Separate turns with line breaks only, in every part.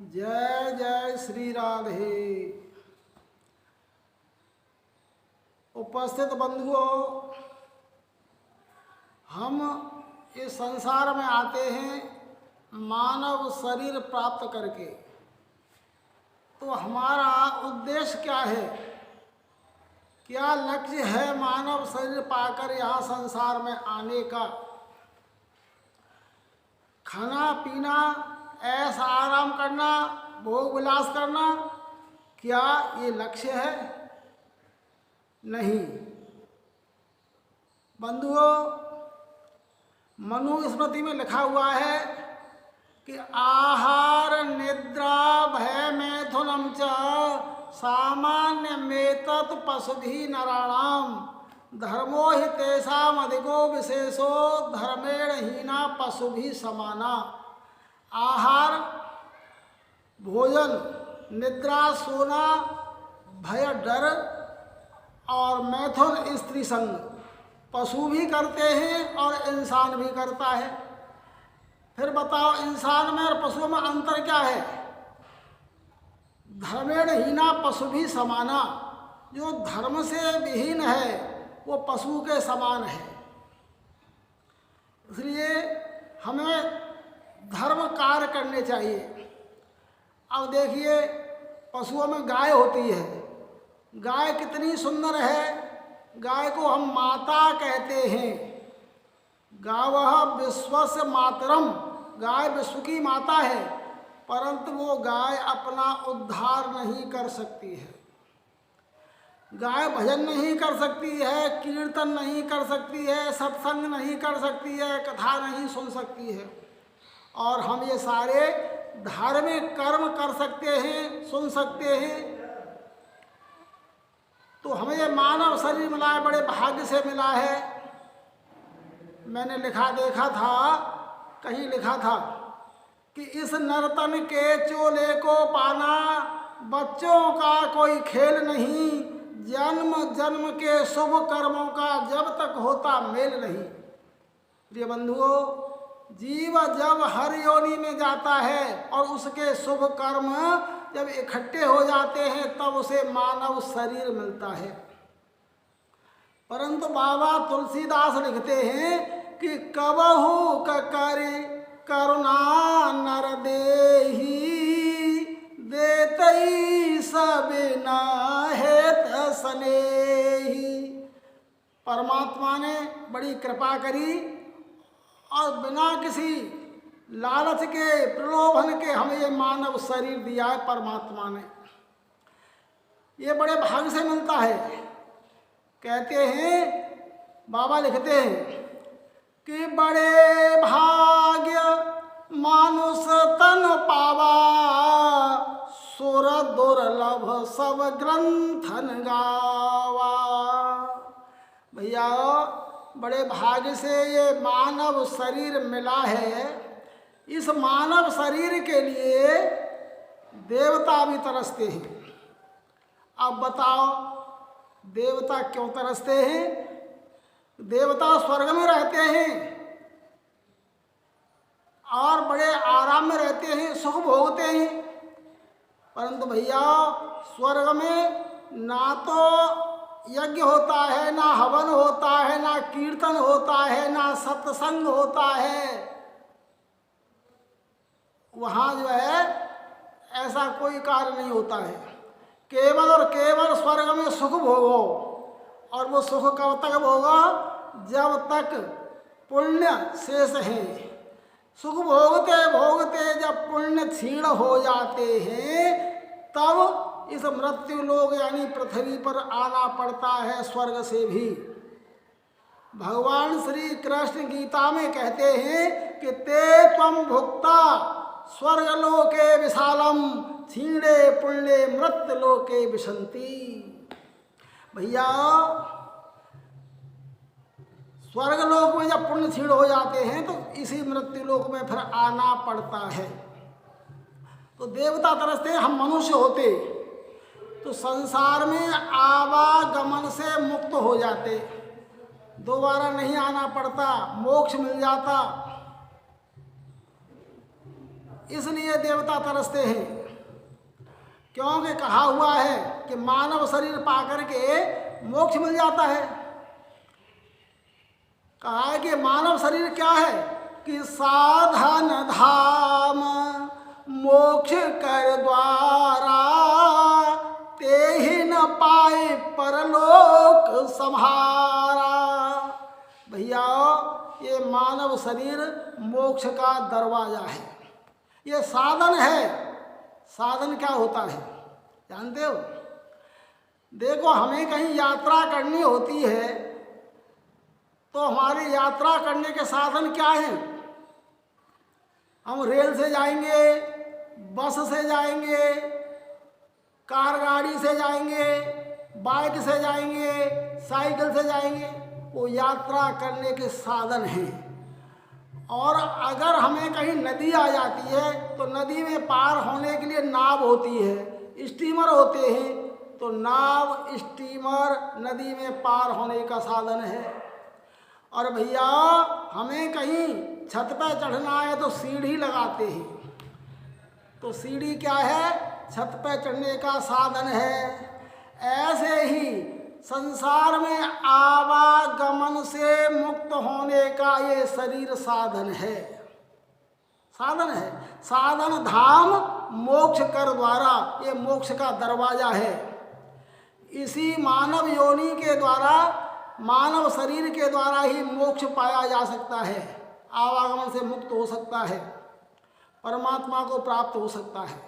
जय जय श्री राधे। उपस्थित बंधुओं, हम इस संसार में आते हैं मानव शरीर प्राप्त करके। तो हमारा उद्देश्य क्या है, क्या लक्ष्य है मानव शरीर पाकर यहाँ संसार में आने का? खाना पीना, ऐसा आराम करना, भोग विलास करना, क्या ये लक्ष्य है? नहीं बंधुओं, मनुस्मृति में लिखा हुआ है कि आहार निद्रा भय मैथुनम च सामान्य मेतत् पशुभिः नराणाम धर्मो हि तेषाम् अधिको विशेषो धर्मेण हीना पशुभिः समाना। आहार, भोजन, निद्रा, सोना, भय डर और मैथुन स्त्री संग पशु भी करते हैं और इंसान भी करता है। फिर बताओ, इंसान में और पशुओं में अंतर क्या है? धर्मेण हीना पशु भी समाना। जो धर्म से विहीन है वो पशु के समान है। इसलिए हमें धर्म कार्य करने चाहिए। अब देखिए, पशुओं में गाय होती है। गाय कितनी सुंदर है। गाय को हम माता कहते हैं। गावः विश्वस्य मातरम, गाय विश्व की माता है। परंतु वो गाय अपना उद्धार नहीं कर सकती है। गाय भजन नहीं कर सकती है, कीर्तन नहीं कर सकती है, सत्संग नहीं कर सकती है, कथा नहीं सुन सकती है। और हम ये सारे धार्मिक कर्म कर सकते हैं, सुन सकते हैं। तो हमें ये मानव शरीर मिला है, बड़े भाग्य से मिला है। मैंने देखा था, कहीं लिखा था कि इस नर्तन के चोले को पाना बच्चों का कोई खेल नहीं, जन्म जन्म के शुभ कर्मों का जब तक होता मेल नहीं। प्रिय बंधुओं, जीव जब हर योनि में जाता है और उसके शुभ कर्म जब इकट्ठे हो जाते हैं तब उसे मानव शरीर मिलता है। परंतु बाबा तुलसीदास लिखते हैं कि कबहु करि करुणा नर देही देतई सबिना हेत सनेही। परमात्मा ने बड़ी कृपा करी और बिना किसी लालच के, प्रलोभन के हमें ये मानव शरीर दिया है परमात्मा ने। ये बड़े भाग्य से मिलता है। कहते हैं, बाबा लिखते हैं कि बड़े भाग्य मानुष तन पावा सुर दुर्लभ सब ग्रंथन गावा। भैया, बड़े भाग्य से ये मानव शरीर मिला है। इस मानव शरीर के लिए देवता भी तरसते हैं। अब बताओ, देवता क्यों तरसते हैं? देवता स्वर्ग में रहते हैं और बड़े आराम में रहते हैं, सुख भोगते हैं। परंतु भैया, स्वर्ग में ना तो यज्ञ होता है, ना हवन होता है, ना कीर्तन होता है, ना सत्संग होता है। वहाँ जो है ऐसा कोई कार्य नहीं होता है। केवल और केवल स्वर्ग में सुख भोगो। और वो सुख कब तक भोगो? जब तक पुण्य शेष है। सुख भोगते भोगते जब पुण्य क्षीण हो जाते हैं तब इस मृत्यु लोक यानी पृथ्वी पर आना पड़ता है, स्वर्ग से भी। भगवान श्री कृष्ण गीता में कहते हैं कि ते त्वं भुक्ता स्वर्गलोके विशालम क्षीणे पुण्ये मृत्युलोके विशन्ति। भैया, स्वर्गलोक में जब पुण्य क्षीण हो जाते हैं तो इसी मृत्युलोक में फिर आना पड़ता है। तो देवता तरसते, हम मनुष्य होते तो संसार में आवागमन से मुक्त हो जाते, दोबारा नहीं आना पड़ता, मोक्ष मिल जाता। इसलिए देवता तरसते हैं, क्योंकि कहा हुआ है कि मानव शरीर पाकर के मोक्ष मिल जाता है। कहा है कि मानव शरीर क्या है कि साधन धाम मोक्ष कर द्वारा, ते ही न पाए परलोक सम्हारा। भैया ये मानव शरीर मोक्ष का दरवाजा है, ये साधन है। साधन क्या होता है जानते हो? देखो, हमें कहीं यात्रा करनी होती है तो हमारी यात्रा करने के साधन क्या हैं? हम रेल से जाएंगे, बस से जाएंगे, कार गाड़ी से जाएंगे, बाइक से जाएंगे, साइकिल से जाएंगे, वो यात्रा करने के साधन हैं। और अगर हमें कहीं नदी आ जाती है तो नदी में पार होने के लिए नाव होती है, स्टीमर होते हैं, तो नाव स्टीमर नदी में पार होने का साधन है। और भैया हमें कहीं छत पर चढ़ना है तो सीढ़ी लगाते हैं, तो सीढ़ी क्या है? छत पर चढ़ने का साधन है। ऐसे ही संसार में आवागमन से मुक्त होने का ये शरीर साधन है, साधन है। साधन धाम मोक्ष कर द्वारा, ये मोक्ष का दरवाजा है। इसी मानव योनि के द्वारा, मानव शरीर के द्वारा ही मोक्ष पाया जा सकता है, आवागमन से मुक्त हो सकता है, परमात्मा को प्राप्त हो सकता है।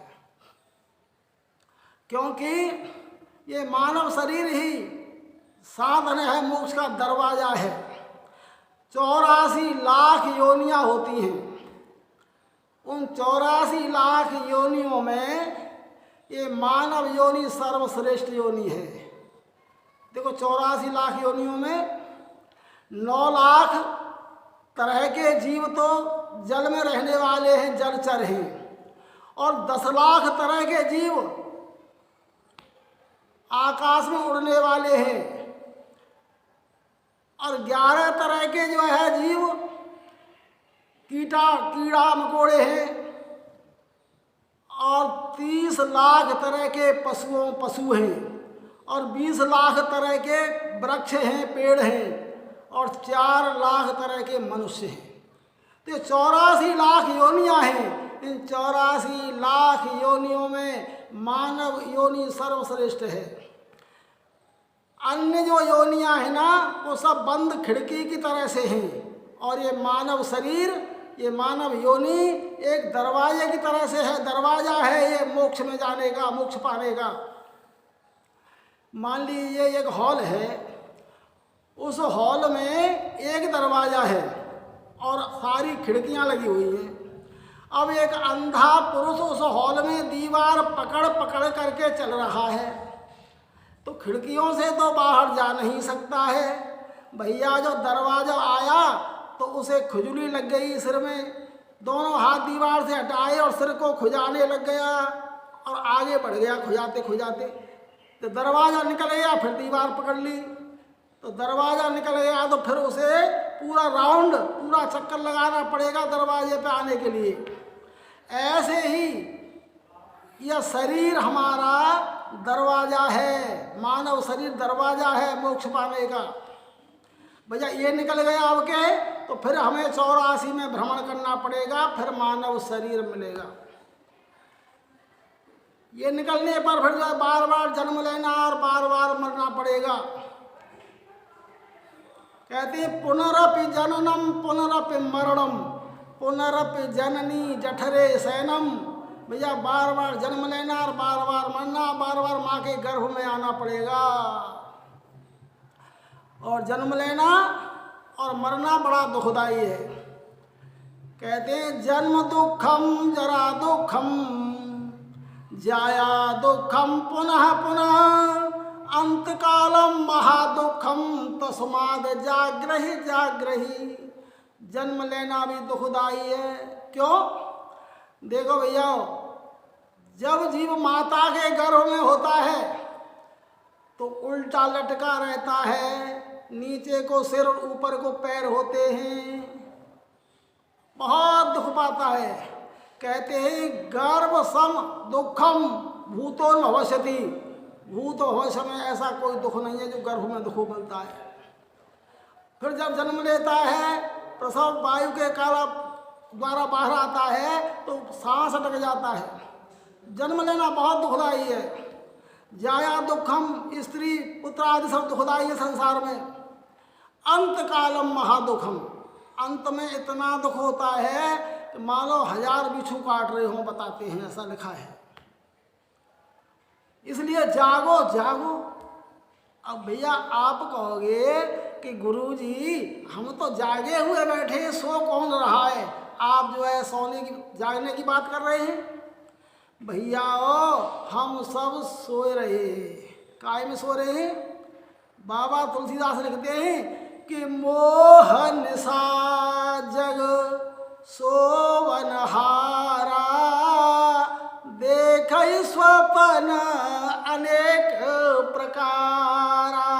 क्योंकि ये मानव शरीर ही साधन है, मोक्ष का दरवाजा है। 84 लाख योनियां होती हैं, उन 84 लाख योनियों में ये मानव योनि सर्वश्रेष्ठ योनि है। देखो, 84 लाख योनियों में 9 लाख तरह के जीव तो जल में रहने वाले हैं, जलचर हैं, और 10 लाख तरह के जीव आकाश में उड़ने वाले हैं, और 11 तरह के जो है जीव कीड़ा मकोड़े हैं, और 30 लाख तरह के पशु हैं, और 20 लाख तरह के वृक्ष हैं, पेड़ हैं, और 4 लाख तरह के मनुष्य हैं। तो 84 लाख योनियां हैं। इन 84 लाख योनियों में मानव योनि सर्वश्रेष्ठ है। अन्य जो योनियां हैं ना, वो सब बंद खिड़की की तरह से हैं, और ये मानव शरीर, ये मानव योनि एक दरवाजे की तरह से है, दरवाजा है ये मोक्ष में जाने का, मोक्ष पाने का। मान लीजिए एक हॉल है, उस हॉल में एक दरवाजा है और सारी खिड़कियां लगी हुई हैं। अब एक अंधा पुरुष उस हॉल में दीवार पकड़ पकड़ करके चल रहा है, तो खिड़कियों से तो बाहर जा नहीं सकता है। भैया जो दरवाजा आया तो उसे खुजली लग गई सिर में, दोनों हाथ दीवार से हटाए और सिर को खुजाने लग गया, और आगे बढ़ गया खुजाते खुजाते। तो दरवाज़ा निकल गया, फिर दीवार पकड़ ली, तो दरवाज़ा निकल गया तो फिर उसे पूरा राउंड, पूरा चक्कर लगाना पड़ेगा दरवाजे पे आने के लिए। ऐसे ही यह शरीर हमारा दरवाज़ा है, मानव शरीर दरवाज़ा है मोक्ष पाने का। भैया ये निकल गया अब के, तो फिर हमें 84 में भ्रमण करना पड़ेगा, फिर मानव शरीर मिलेगा। ये निकलने पर फिर जो है बार बार जन्म लेना और बार बार मरना पड़ेगा। कहते हैं पुनरपि जननम पुनरपि मरणम पुनरपि जननी जठरे शयनम। भैया बार बार जन्म लेना और बार बार मरना, बार बार माँ के गर्भ में आना पड़ेगा। और जन्म लेना और मरना बड़ा दुखदाई है। कहते हैं जन्म दुखम जरा दुखम जाया दुखम पुनः पुनः अंत कालम महादुखम तस्माद जाग्रही जाग्रही। जन्म लेना भी दुखदाई है। क्यों? देखो भैया, जब जीव माता के गर्भ में होता है तो उल्टा लटका रहता है, नीचे को सिर ऊपर को पैर होते हैं, बहुत दुख पाता है। कहते हैं गर्भ सम दुखम भूतो न भविष्यति। भूत भविष्य में ऐसा कोई दुख नहीं है जो गर्भ में दुख मिलता है। फिर जब जन्म लेता है, प्रसव वायु के काला द्वारा बाहर आता है तो सांस अटक जाता है। जन्म लेना बहुत दुखदाई है। जाया दुखम, स्त्री पुत्र आदि सब दुखदाई है संसार में। अंत कालम महादुखम, अंत में इतना दुख होता है कि मानो 1000 बिच्छू काट रहे हों, बताते हैं, ऐसा लिखा है। इसलिए जागो जागो। अब भैया आप कहोगे कि गुरुजी हम तो जागे हुए बैठे, सो कौन रहा है? आप जो है सोने की जागने की बात कर रहे हैं। भैया हम सब सोए रहे हैं। काय में सो रहे हैं? बाबा तुलसीदास लिखते हैं कि मोह निशा जग सोवनहारा, देख स्वप्न अनेक प्रकारा।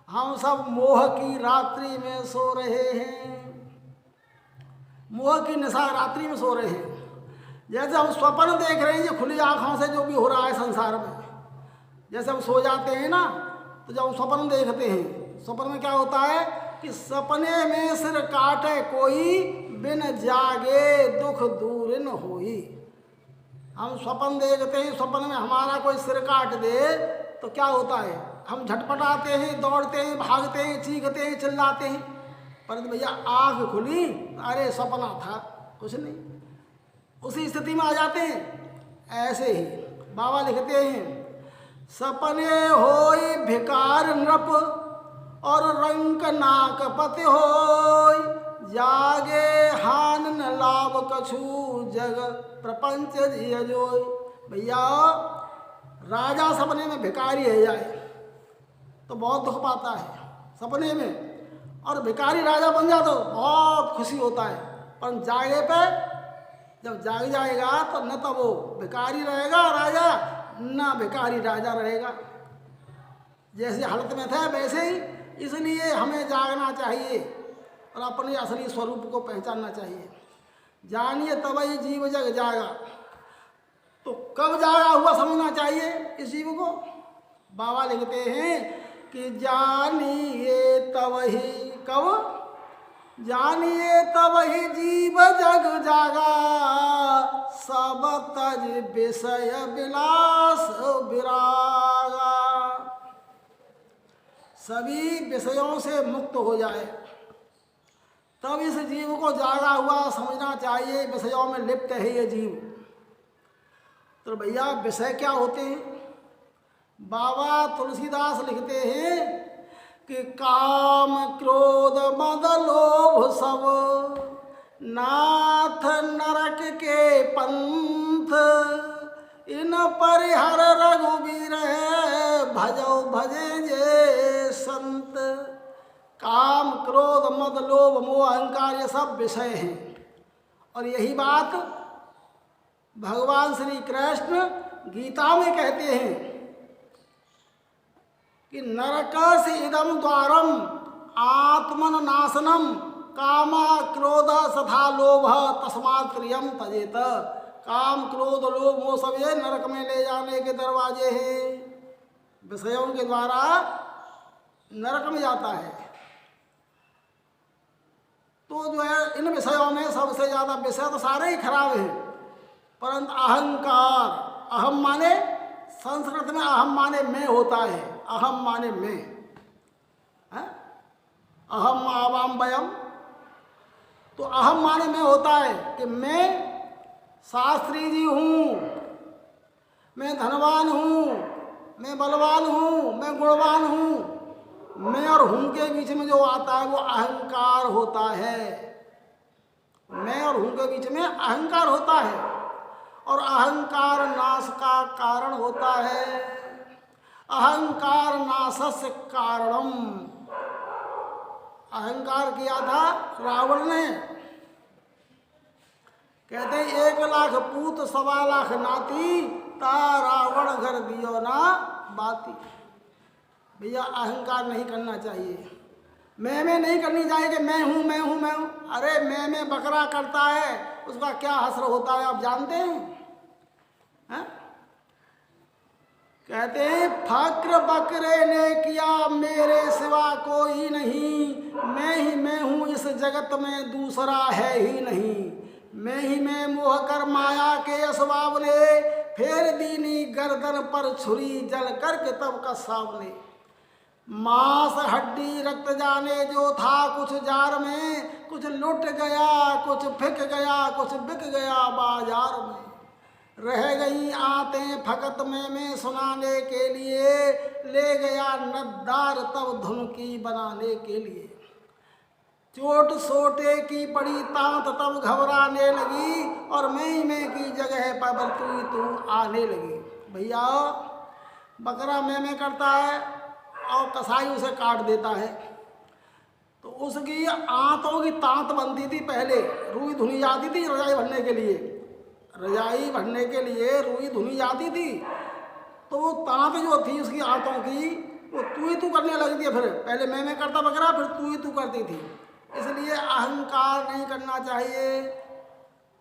हम सब मोह की रात्रि में सो रहे हैं। मोह की निशा रात्रि में सो रहे हैं। जैसे हम स्वप्न देख रहे हैं, ये खुली आँखों से जो भी हो रहा है संसार में। जैसे हम सो जाते हैं ना, तो जब हम स्वप्न देखते हैं, स्वप्न में क्या होता है कि सपने में सिर काटे कोई, बिन जागे दुख दूर न होई। हम स्वप्न देखते हैं, स्वप्न में हमारा कोई सिर काट दे तो क्या होता है? हम झटपटाते हैं, दौड़ते हैं, भागते हैं, चीखते हैं, चिल्लाते हैं। पर भैया आँख खुली, अरे सपना था, कुछ नहीं, उसी स्थिति में आ जाते हैं। ऐसे ही बाबा लिखते हैं, सपने होई भिकार नृप और रंक नाक पति होई, जागे हान न लाभ कछु जग प्रपंच जिय जोई। भैया राजा सपने में भिकारी है जाए तो बहुत दुख पाता है सपने में, और भिकारी राजा बन जाए तो बहुत खुशी होता है। पर जागे पे जब जाग जाएगा तो न तो वो भिकारी रहेगा राजा, न भिकारी राजा रहेगा। जैसे हालत में था वैसे ही। इसलिए हमें जागना चाहिए और अपने असली स्वरूप को पहचानना चाहिए। जानिए तब ही जीव जग जागा। तो कब जागा हुआ समझना चाहिए इस जीव को? बाबा लिखते हैं कि जानिए तब ही, कब? जानिए तब ही जीव जग जागा, सब तज विषय विलास विरागा। सभी विषयों से मुक्त हो जाए तब इस जीव को जागा हुआ समझना चाहिए। विषयों में लिप्त है ये जीव। तो भैया विषय क्या होते हैं? बाबा तुलसीदास लिखते हैं कि काम क्रोध मद लोभ सब, नाथ नरक के पंथ, इन परिहर रघुबीर भजो भजे जे संत। काम क्रोध मद लोभ मोह अहंकार ये सब विषय हैं। और यही बात भगवान श्री कृष्ण गीता में कहते हैं कि नरक से इदम द्वारम आत्मन नाशनम, कामा क्रोध सथा लोभ तस्मात् प्रियम तजेत। काम क्रोध लोभ मोह सब ये नरक में ले जाने के दरवाजे हैं। विषयों के द्वारा नरक में जाता है। तो जो है इन विषयों में सबसे ज़्यादा विषय तो सारे ही खराब हैं, परंतु अहंकार, अहम माने संस्कृत में अहम माने मैं होता है। अहम माने मैं, अहम आवाम वयम। तो अहम माने मैं होता है कि मैं शास्त्री जी हूँ, मैं धनवान हूँ, मैं बलवान हूँ, मैं गुणवान हूँ। मैं और हूँ के बीच में जो आता है वो अहंकार होता है। मैं और हूँ के बीच में अहंकार होता है और अहंकार नाश का कारण होता है। अहंकार नाशस्य कारणम। अहंकार किया था रावण ने। कहते 1 लाख पूत 1.25 लाख नाती, ता रावण घर दियो ना बाती। भैया अहंकार नहीं करना चाहिए। मैं नहीं करनी चाहिए कि मैं हूँ मैं हूँ मैं हूँ। अरे मैं बकरा करता है, उसका क्या हसर होता है आप जानते हैं? हाँ? कहते हैं फक्र बकरे ने किया मेरे सिवा कोई नहीं, मैं ही मैं हूँ इस जगत में दूसरा है ही नहीं। मैं ही मैं मोह कर माया के असबाब ने, फेर दीनी गर्दन पर छुरी जल कर के तब का सामने। मांस हड्डी रक्त जाने जो था कुछ जार में, कुछ लुट गया कुछ फिक गया कुछ बिक गया बाजार में। रह गई आतें फकत में सुनाने के लिए, ले गया नद्दार तब धुन की बनाने के लिए। चोट सोटे की पड़ी तांत तब घबराने लगी, और मैं की जगह पर तू आने लगी। भैया बकरा मैं करता है और कसाई उसे काट देता है, तो उसकी आंतों की तांत बनती थी पहले, रुई धुनी जाती थी रजाई भरने के लिए। रजाई भरने के लिए रुई धुनी जाती थी, तो वो तांत जो थी उसकी आंतों की वो तू करने लगती है। फिर पहले मैं करता बकरा, फिर तू करती थी। इसलिए अहंकार नहीं करना चाहिए।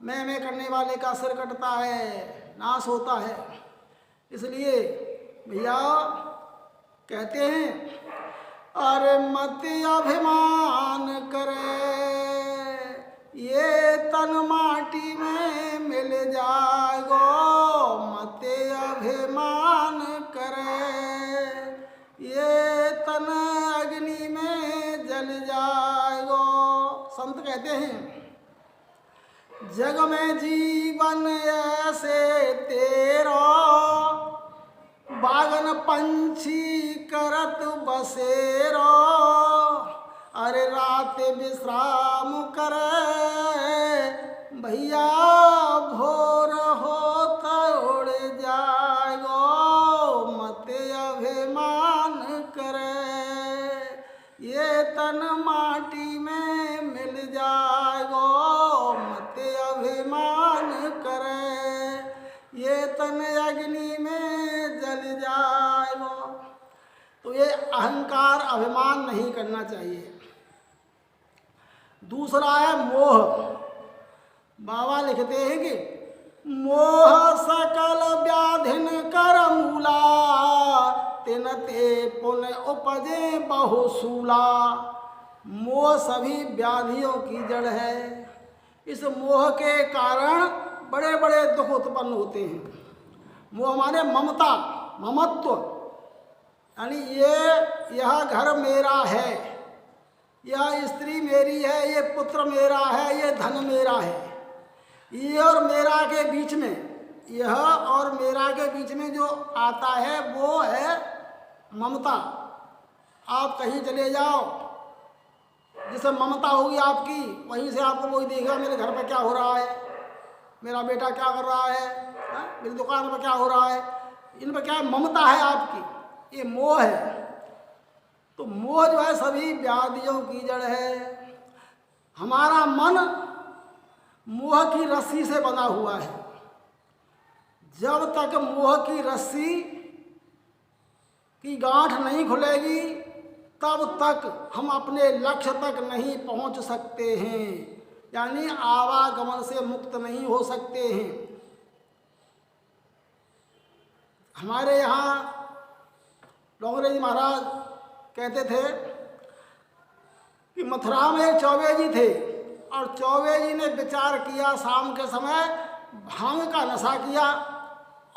मैं करने वाले का सिर कटता है, नाश होता है। इसलिए भैया कहते हैं अरे मत अभिमान करे, ये तन माटी में मिल जाएगो। मत अभिमान करे, ये तन अग्नि में जल जाएगो। संत कहते हैं जग में जीवन ऐसे तेरा, बागन पंछी करत बसेरो। अरे रात विश्राम करे, भैया भोर होता उड़ जाएगो। मत अभिमान करे, ये तन माटी में मिल जाएगो। मत अभिमान करे, ये तन अग्नि में जल जाएगो। तो ये अहंकार अभिमान नहीं करना चाहिए। दूसरा है मोह। बाबा लिखते हैं कि मोह सकल व्याधिन कर मूला, तिन ते पुण्य उपजे बहुसूला। मोह सभी व्याधियों की जड़ है। इस मोह के कारण बड़े बड़े दुख उत्पन्न होते हैं। मोह माने ममता, ममत्व, यानी यह घर मेरा है, यह स्त्री मेरी है, ये पुत्र मेरा है, ये धन मेरा है। ये और मेरा के बीच में, यह और मेरा के बीच में जो आता है वो है ममता। आप कहीं चले जाओ, जिससे ममता होगी आपकी, वहीं से आपको वही देखेगा मेरे घर पर क्या हो रहा है, मेरा बेटा क्या कर रहा है, मेरी दुकान पर क्या हो रहा है। इन पर क्या है, ममता है आपकी, ये मोह है। तो मोह जो है सभी व्याधियों की जड़ है। हमारा मन मोह की रस्सी से बना हुआ है। जब तक मोह की रस्सी की गांठ नहीं खुलेगी तब तक हम अपने लक्ष्य तक नहीं पहुंच सकते हैं, यानी आवागमन से मुक्त नहीं हो सकते हैं। हमारे यहाँ डोंगरे जी महाराज कहते थे कि मथुरा में एक चौबे जी थे, और चौबे जी ने विचार किया, शाम के समय भांग का नशा किया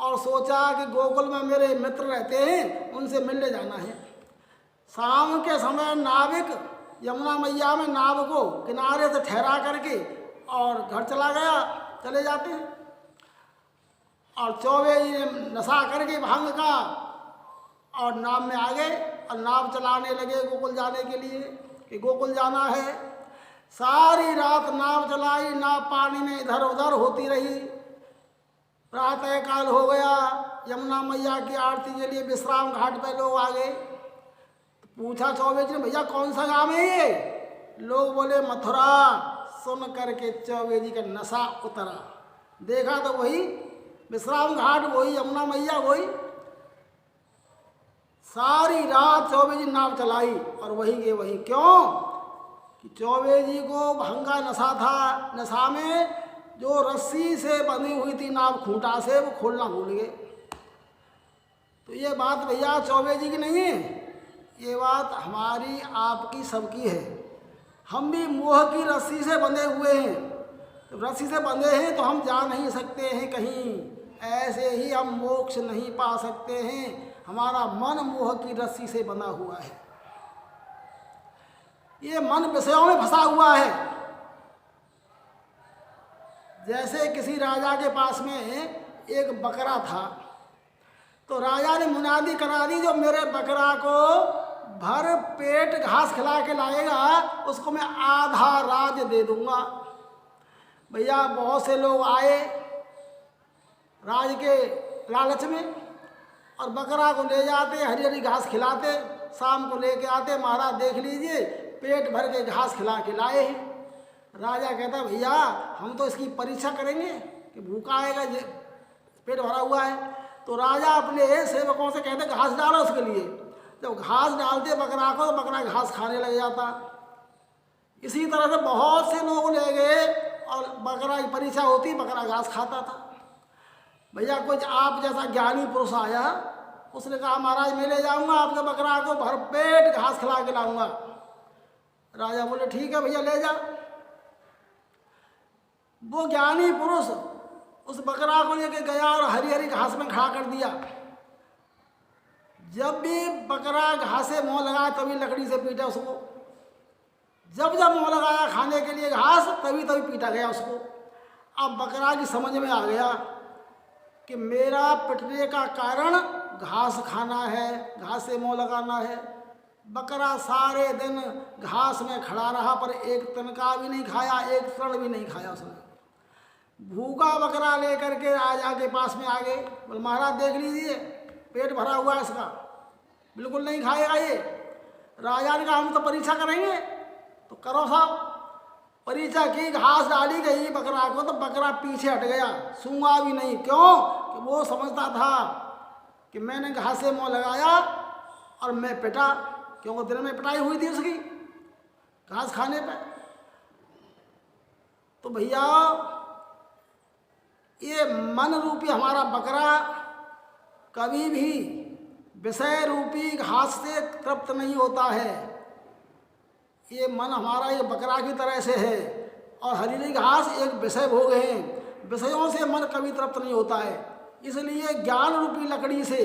और सोचा कि गोकुल में मेरे मित्र रहते हैं, उनसे मिलने जाना है। शाम के समय नाविक यमुना मैया में नाव को किनारे से ठहरा करके और घर चला गया, चले जाते हैं। और चौबे जी ने नशा करके भांग का और नाव में आ गए और नाव चलाने लगे गोकुल जाने के लिए, कि गोकुल जाना है। सारी रात नाव चलाई, नाव पानी में इधर उधर होती रही। प्रातः काल हो गया, यमुना मैया की आरती के लिए विश्राम घाट पे लोग आ गए। पूछा चौबे जी ने, भैया कौन सा गाँव है ये? लोग बोले मथुरा। सुन करके चौबे जी का नशा उतरा, देखा तो वही विश्राम घाट, वही यमुना मैया, वही। सारी रात चौबे जी नाव चलाई और वही के वही। क्यों कि चौबे जी को भंगा नशा था। नशा में जो रस्सी से बंधी हुई थी नाव खूंटा से, वो खोलना भूल गए। तो ये बात भैया चौबे जी की नहीं है, ये बात हमारी आपकी सबकी है। हम भी मोह की रस्सी से बंधे हुए हैं। तो रस्सी से बंधे हैं तो हम जा नहीं सकते हैं कहीं, ऐसे ही हम मोक्ष नहीं पा सकते हैं। हमारा मन मोह की रस्सी से बंधा हुआ है। ये मन विषयों में फंसा हुआ है। जैसे किसी राजा के पास में एक बकरा था, तो राजा ने मुनादी करा दी, जो मेरे बकरा को भर पेट घास खिला के लाएगा उसको मैं आधा राज दे दूंगा। भैया बहुत से लोग आए राज के लालच में और बकरा को ले जाते, हरी हरी घास खिलाते, शाम को लेके आते, महाराज देख लीजिए पेट भर के घास खिला के लाए हैं। राजा कहता भैया हम तो इसकी परीक्षा करेंगे कि भूखा आएगा, पेट भरा हुआ है। तो राजा अपने सेवकों से कहते घास डालो उसके लिए। जब घास डालते बकरा को, तो बकरा घास खाने लग जाता। इसी तरह से बहुत से लोग ले गए और बकरा की परीक्षा होती, बकरा घास खाता था। भैया कुछ आप जैसा ज्ञानी पुरुष आया, उसने कहा महाराज मैं ले जाऊंगा आपके बकरा को, भर पेट घास खिला के लाऊंगा। राजा बोले ठीक है भैया ले जा। वो ज्ञानी पुरुष उस बकरा को लेके गया और हरी हरी घास में खड़ा कर दिया। जब भी बकरा घास से मुँह लगाया तभी लकड़ी से पीटा उसको। जब जब मुँह लगाया खाने के लिए घास, तभी तभी पीटा गया उसको। अब बकरा की समझ में आ गया कि मेरा पिटने का कारण घास खाना है, घास से मुँह लगाना है। बकरा सारे दिन घास में खड़ा रहा पर एक तनका भी नहीं खाया, एक क्षण भी नहीं खाया उसने। भूखा बकरा लेकर के राजा के पास में आ गए। बोले महाराज देख लीजिए पेट भरा हुआ है इसका, बिल्कुल नहीं खाएगा ये। राजा ने कहा हम तो परीक्षा करेंगे। तो करो साहब। परीक्षा की, घास डाली गई बकरा को, तो बकरा पीछे हट गया, सूंघा भी नहीं। क्यों कि वो समझता था कि मैंने घास से मुँह लगाया और मैं पिटा, क्योंकि दिन में पिटाई हुई थी उसकी घास खाने पे। तो भैया ये मन रूपी हमारा बकरा कभी भी विषय रूपी घास से तृप्त नहीं होता है। ये मन हमारा ये बकरा की तरह से है और हरी घास एक विषय भोग है। विषयों से मन कभी तृप्त नहीं होता है, इसलिए ज्ञान रूपी लकड़ी से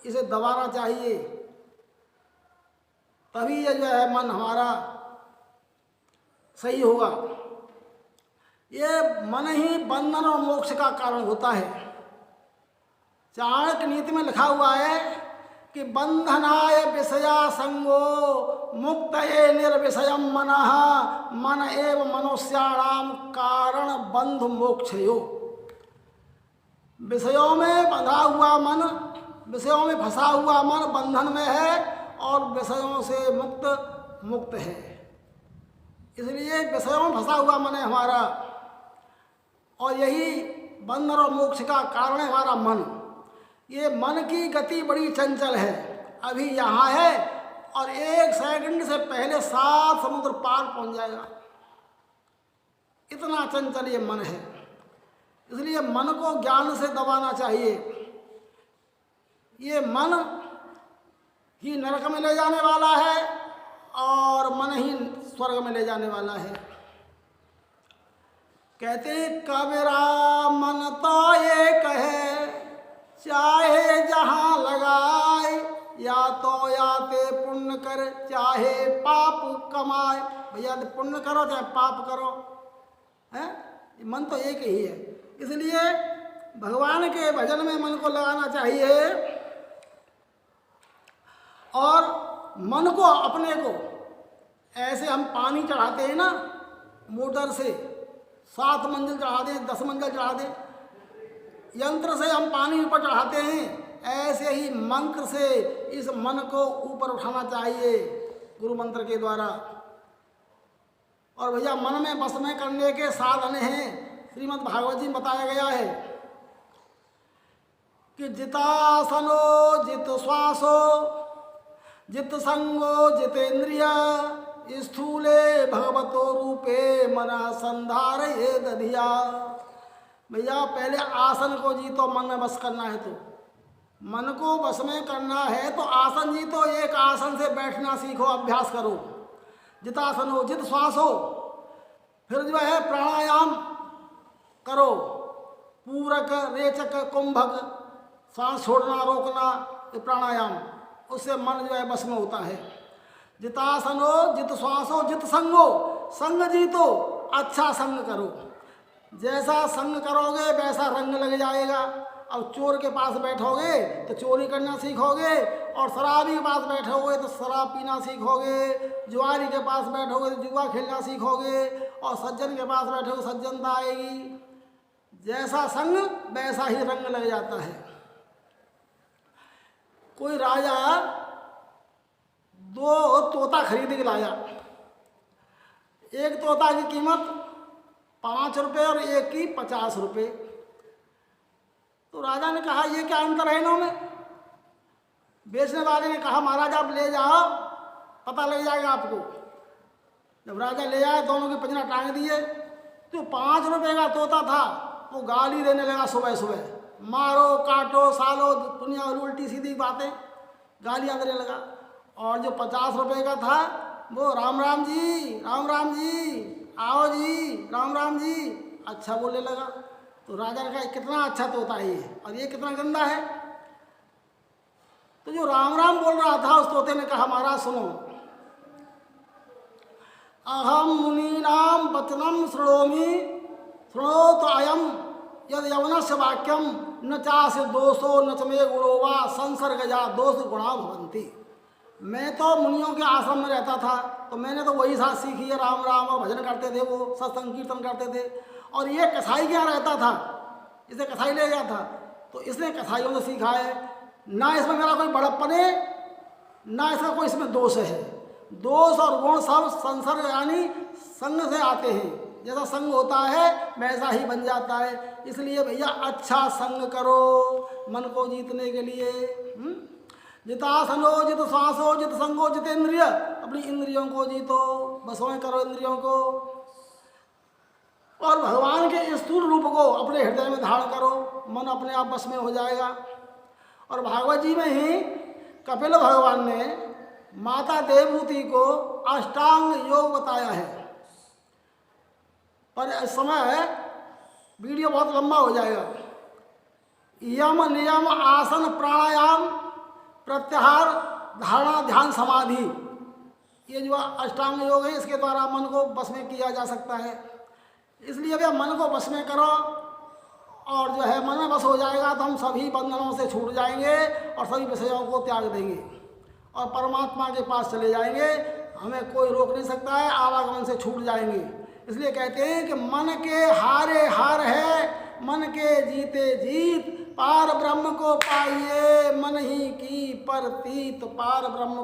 इसे दबाना चाहिए, तभी ये जो है मन हमारा सही होगा। ये मन ही बंधन और मोक्ष का कारण होता है। चाणक्य नीति में लिखा हुआ है कि बंधनाय विषया संगो मुक्तये निर्विषयम मनः मन एव मनुष्याणाम कारण बंध मोक्षयो। विषयों में बंधा हुआ मन, विषयों में फंसा हुआ मन बंधन में है और विषयों से मुक्त है। इसलिए विषयों में फंसा हुआ मन है हमारा, और यही बंधन और मोक्ष का कारण है हमारा मन। ये मन की गति बड़ी चंचल है, अभी यहाँ है और एक सेकंड से पहले 7 समुद्र पार पहुँच जाएगा, इतना चंचल ये मन है। इसलिए मन को ज्ञान से दबाना चाहिए। ये मन ही नरक में ले जाने वाला है और मन ही स्वर्ग में ले जाने वाला है। कहते कबीरा मन तो ये कहे चाहे जहाँ लगाए, या तो याते पुण्य कर चाहे पाप कमाए। भैया पुण्य करो चाहे पाप करो, है मन तो एक ही है। इसलिए भगवान के भजन में मन को लगाना चाहिए और मन को अपने को ऐसे हम पानी चढ़ाते हैं ना मोटर से, 7 मंजिल चढ़ा दें 10 मंजिल चढ़ा दें, यंत्र से हम पानी ऊपर चढ़ाते हैं, ऐसे ही मंत्र से इस मन को ऊपर उठाना चाहिए गुरु मंत्र के द्वारा। और भैया मन में बस में करने के साधन हैं, श्रीमद् भागवत जी में बताया गया है कि जितासनो जित श्वासो जित संगो जितेंद्रिय स्थूले भगवतो रूपे मना संधार ये दधिया। भैया पहले आसन को जीतो, मन में बस करना है तो मन को बस में करना है तो आसन जीतो। एक आसन से बैठना सीखो, अभ्यास करो, जितासन हो, जित श्वास हो। फिर जो है प्राणायाम करो, पूरक, रेचक, कुंभक, सांस छोड़ना रोकना, ये प्राणायाम, उससे मन जो है बस में होता है। जितासन हो, जित श्वास हो, जित संग हो, संग जीतो, अच्छा संग करो। जैसा संग करोगे वैसा रंग लग जाएगा। अब चोर के पास बैठोगे तो चोरी करना सीखोगे, और शराबी के पास बैठोगे तो शराब पीना सीखोगे, जुआरी के पास बैठोगे तो जुआ खेलना सीखोगे, और सज्जन के पास बैठोगे सज्जनता आएगी। जैसा संग वैसा ही रंग लग जाता है। कोई राजा 2 तोता खरीद के लाया। एक तोता की कीमत 5 रुपये और एक की 50 रुपये। तो राजा ने कहा ये क्या अंतर है इनों में? बेचने वाले ने कहा महाराज आप ले जाओ, पता लग जाएगा आपको। जब राजा ले आए, दोनों के पंजरा टांग दिए, तो 5 रुपये का तोता था वो गाली देने लगा सुबह सुबह, मारो काटो सालो, दुनिया उल्टी सीधी बातें, गालियाँ देने लगा। और जो 50 रुपये का था वो राम राम जी, राम राम जी, आओ जी, राम राम जी, अच्छा बोलने लगा। तो राजा ने कहा कितना अच्छा तोता है ये, और ये कितना गंदा है। तो जो राम राम बोल रहा था उस तोते ने कहा महाराज सुनो, अहम मुनीनाम वचनम शृणोमि शृणोत अयम यद यवनस्य वाक्यम न चास्य दोषो न च मे गुणो वा संसर्गजा दोष गुणा भवन्ति। मैं तो मुनियों के आश्रम में रहता था, तो मैंने तो वही साथ सीखी है, राम राम, और भजन करते थे, वो सत्संग कीर्तन करते थे। और ये कसाई के यहाँ रहता था, इसे कसाई ले गया था, तो इसने कसाईयों से सीखा है। ना इसमें मेरा कोई बड़प्पन है, ना इसका कोई इसमें दोष है। दोष और गुण सब संसर्ग यानी संग से आते हैं। जैसा संग होता है वैसा ही बन जाता है। इसलिए भैया अच्छा संग करो मन को जीतने के लिए। जितासनो, जित श्वासो, जित संगो, जित इंद्रिय, अपनी इंद्रियों को जीतो, बसों करो इंद्रियों को। और भगवान के स्थूल रूप को अपने हृदय में धारण करो, मन अपने आप बस में हो जाएगा। और भागवत जी में ही कपिल भगवान ने माता देवहूति को अष्टांग योग बताया है, पर इस समय वीडियो बहुत लंबा हो जाएगा। यम नियम आसन प्राणायाम प्रत्याहार धारणा ध्यान समाधि, ये जो अष्टांग योग है इसके द्वारा मन को बस में किया जा सकता है। इसलिए भैया मन को बस में करो, और जो है मन में बस हो जाएगा तो हम सभी बंधनों से छूट जाएंगे और सभी विषयों को त्याग देंगे और परमात्मा के पास चले जाएंगे। हमें कोई रोक नहीं सकता है, आवागमन से छूट जाएंगे। इसलिए कहते हैं कि मन के हारे हार है, मन के जीते जीत, पार ब्रह्म को पाइए मन ही की प्रतीत, पार ब्रह्म